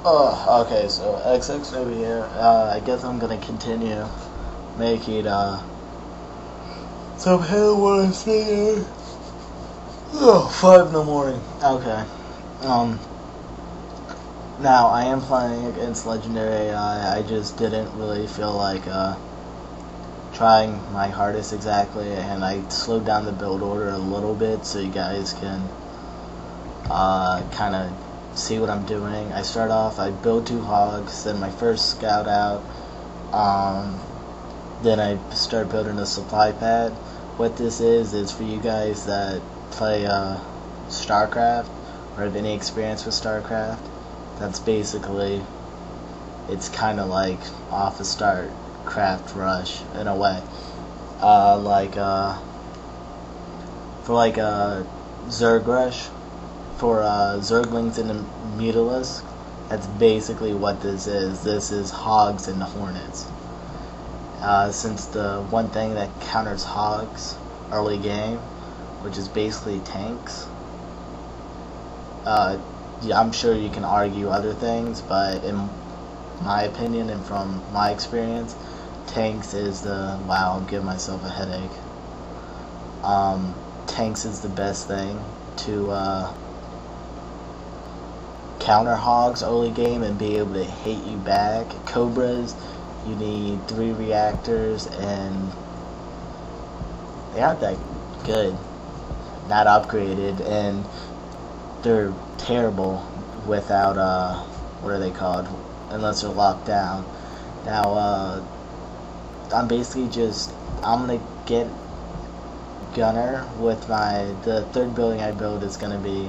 Oh, okay, so XX over here. I guess I'm gonna continue making some hell was there. Oh, 5 in the morning. Okay. Now I am playing against Legendary AI. I just didn't really feel like trying my hardest exactly, and I slowed down the build order a little bit so you guys can kind of see what I'm doing. I start off, I build 2 hogs, then my first scout out, then I start building a supply pad. What this is for you guys that play StarCraft or have any experience with StarCraft. That's basically, it's kind of like off a StarCraft rush in a way. For like a Zerg rush, for Zerglings and Mutalisks, that's basically what this is. This is Hogs and Hornets. Since the one thing that counters Hogs early game, which is basically tanks, yeah, I'm sure you can argue other things, but in my opinion and from my experience, tanks is the, wow, I'll give myself a headache. Tanks is the best thing to counter Hogs early game and be able to hit you back. Cobras, you need 3 reactors, and they aren't that good, not upgraded, and they're terrible without what are they called, unless they're locked down. Now I'm basically just, I'm gonna get Gunner with the 3rd building I build is gonna be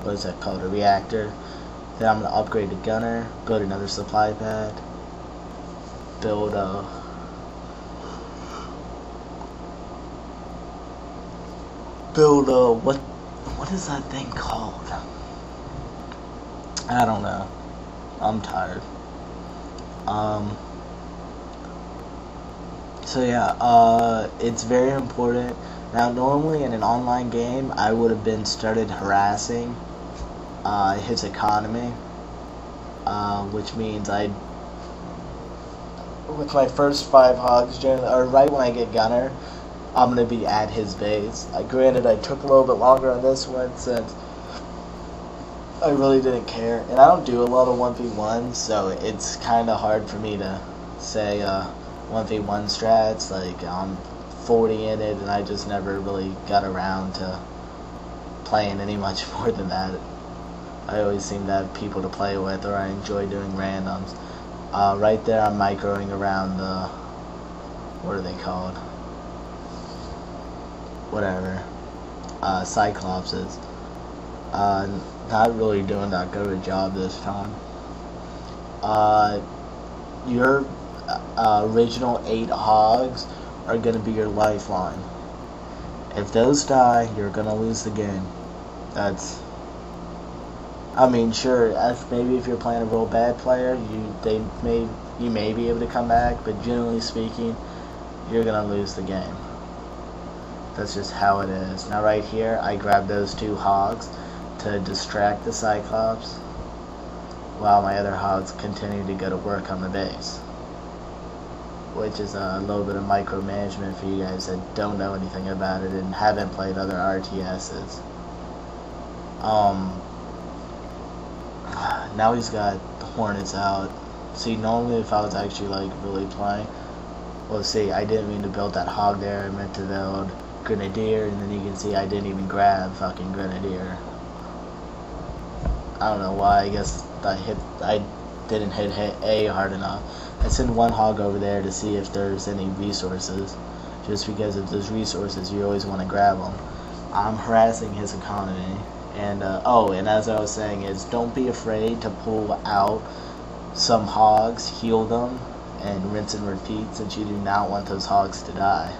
what is that called, a reactor. Then I'm gonna upgrade to Gunner, build another supply pad, build what is that thing called? I don't know. I'm tired. So yeah, it's very important. Now normally in an online game I would have been started harassing his economy, which means with my first 5 hogs, or right when I get Gunner, I'm going to be at his base. Granted, I took a little bit longer on this one since I really didn't care. And I don't do a lot of 1v1s, so it's kind of hard for me to say 1v1 strats. Like, I'm 40 in it, and I just never really got around to playing any much more than that. I always seem to have people to play with, or I enjoy doing randoms. Right there, I'm microing around the, what are they called? Whatever, Cyclopses. Not really doing that good of a job this time. Your original 8 hogs are going to be your lifeline. If those die, you're going to lose the game. That's, I mean, sure, maybe if you're playing a real bad player, you may be able to come back, but generally speaking, you're going to lose the game. That's just how it is. Now right here, I grabbed those 2 hogs to distract the Cyclops, while my other hogs continue to go to work on the base. Which is a little bit of micromanagement for you guys that don't know anything about it and haven't played other RTSs. Now he's got the Hornets out. See, normally if I was actually like really playing, well, see, I didn't mean to build that hog there. I meant to build Grenadier, and then you can see I didn't even grab fucking Grenadier. I don't know why. I guess I didn't hit A hard enough. I send 1 hog over there to see if there's any resources, just because if there's resources you always want to grab them. I'm harassing his economy, and oh, and as I was saying is, don't be afraid to pull out some hogs, heal them, and rinse and repeat, since you do not want those hogs to die,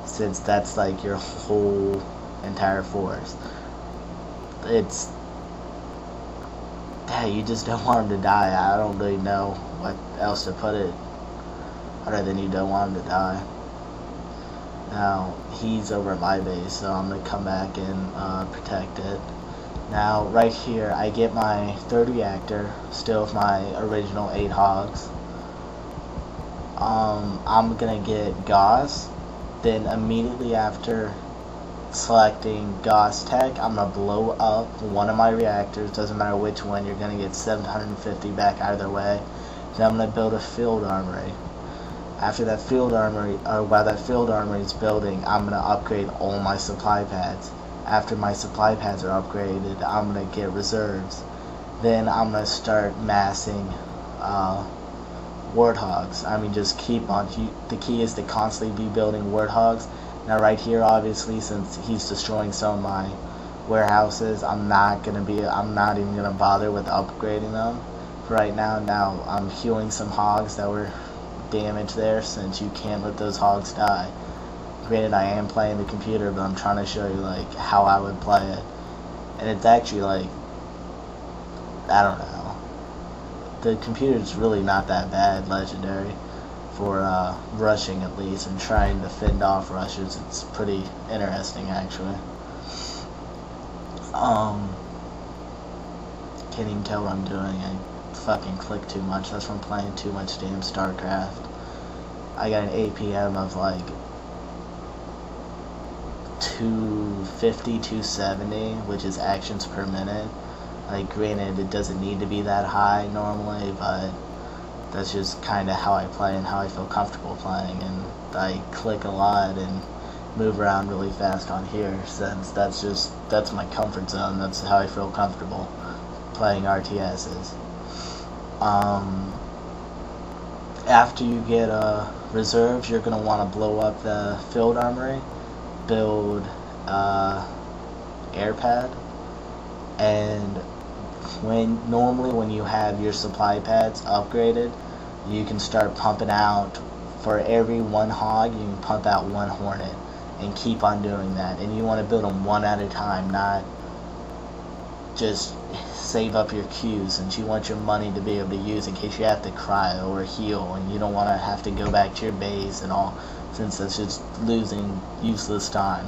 since that's like your whole entire force. It's, yeah, you just don't want them to die. I don't really know what else to put it other than you don't want them to die. Now he's over at my base, so I'm gonna come back and protect it. Now right here I get my third reactor, still with my original 8 hogs. I'm gonna get Gauss, then immediately after selecting Gauss Tech, I'm gonna blow up one of my reactors, doesn't matter which one, you're gonna get 750 back either way. Then I'm gonna build a field armory. After that field armory, or while that field armory is building, I'm gonna upgrade all my supply pads. After my supply pads are upgraded, I'm gonna get reserves. Then I'm gonna start massing warthogs. I mean, just keep on. The key is to constantly be building warthogs. Now, right here, obviously, since he's destroying some of my warehouses, I'm not even gonna bother with upgrading them for right now. Now, I'm healing some hogs that were damaged there, since you can't let those hogs die. Granted, I am playing the computer, but I'm trying to show you like how I would play it, and it's actually like, I don't know, the computer's really not that bad, legendary, for rushing at least, and trying to fend off rushers. It's pretty interesting actually. Can't even tell what I'm doing. I fucking click too much. That's from playing too much damn StarCraft. I got an APM of like 250, 270, which is actions per minute. Like, granted, it doesn't need to be that high normally, but that's just kind of how I play and how I feel comfortable playing. And I click a lot and move around really fast on here, since that's my comfort zone. That's how I feel comfortable playing RTSs. After you get reserves, you're going to want to blow up the field armory, build air pad, and normally when you have your supply pads upgraded, you can start pumping out, for every 1 hog you can pump out 1 Hornet, and keep on doing that. And you want to build them one at a time, not just save up your queues, since you want your money to be able to use in case you have to cryo or heal, and you don't want to have to go back to your base and all, since that's just losing useless time.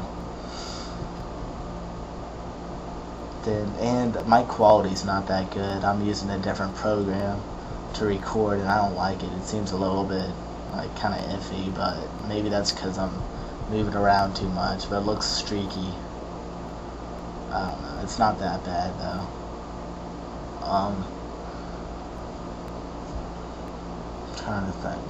And my quality's not that good. I'm using a different program to record, and I don't like it. It seems a little bit like kind of iffy, but maybe that's because I'm moving around too much, but it looks streaky. I don't know, it's not that bad though. Trying to think.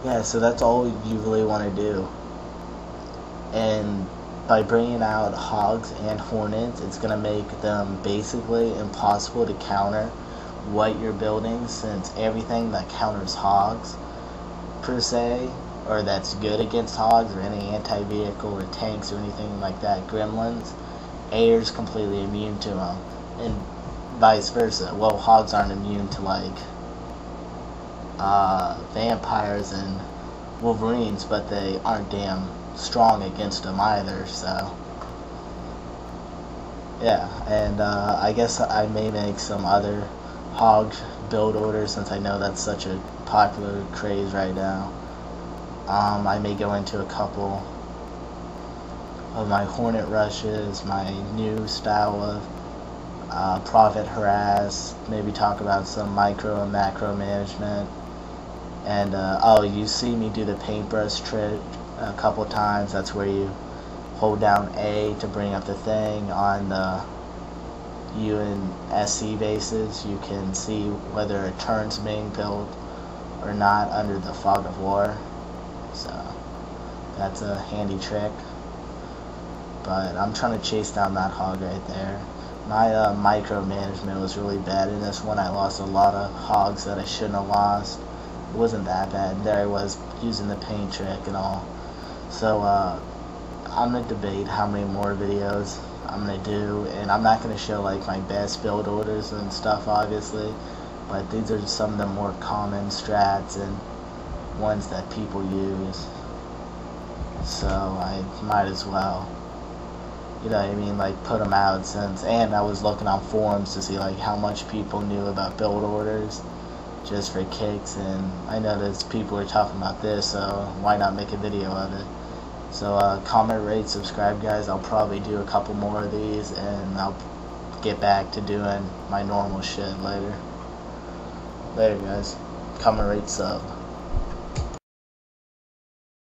Yeah, so that's all you really want to do. And by bringing out hogs and hornets, it's going to make them basically impossible to counter what you're building, since everything that counters hogs per se, or that's good against hogs, or any anti-vehicle or tanks or anything like that, gremlins, air's completely immune to them, and vice versa. Well, hogs aren't immune to like vampires and wolverines, but they aren't damn strong against them either. So yeah, and I guess I may make some other hog build orders, since I know that's such a popular craze right now. I may go into a couple of my Hornet rushes, my new style of profit harass, maybe talk about some micro and macro management. And oh, you see me do the paintbrush trick a couple times. That's where you hold down A to bring up the thing. On the UNSC bases, you can see whether a turn's being built or not under the fog of war. So that's a handy trick. But I'm trying to chase down that hog right there. My micromanagement was really bad in this one. I lost a lot of hogs that I shouldn't have lost. It wasn't that bad. There I was using the paint trick and all. So I'm going to debate how many more videos I'm going to do. And I'm not going to show like my best build orders and stuff, obviously. But these are some of the more common strats and ones that people use. So I might as well, you know what I mean, like put them out, since, and I was looking on forums to see like how much people knew about build orders just for kicks, and I noticed people were talking about this, so why not make a video of it. So comment, rate, subscribe, guys. I'll probably do a couple more of these, and I'll get back to doing my normal shit later. Later, guys. Comment, rate, sub.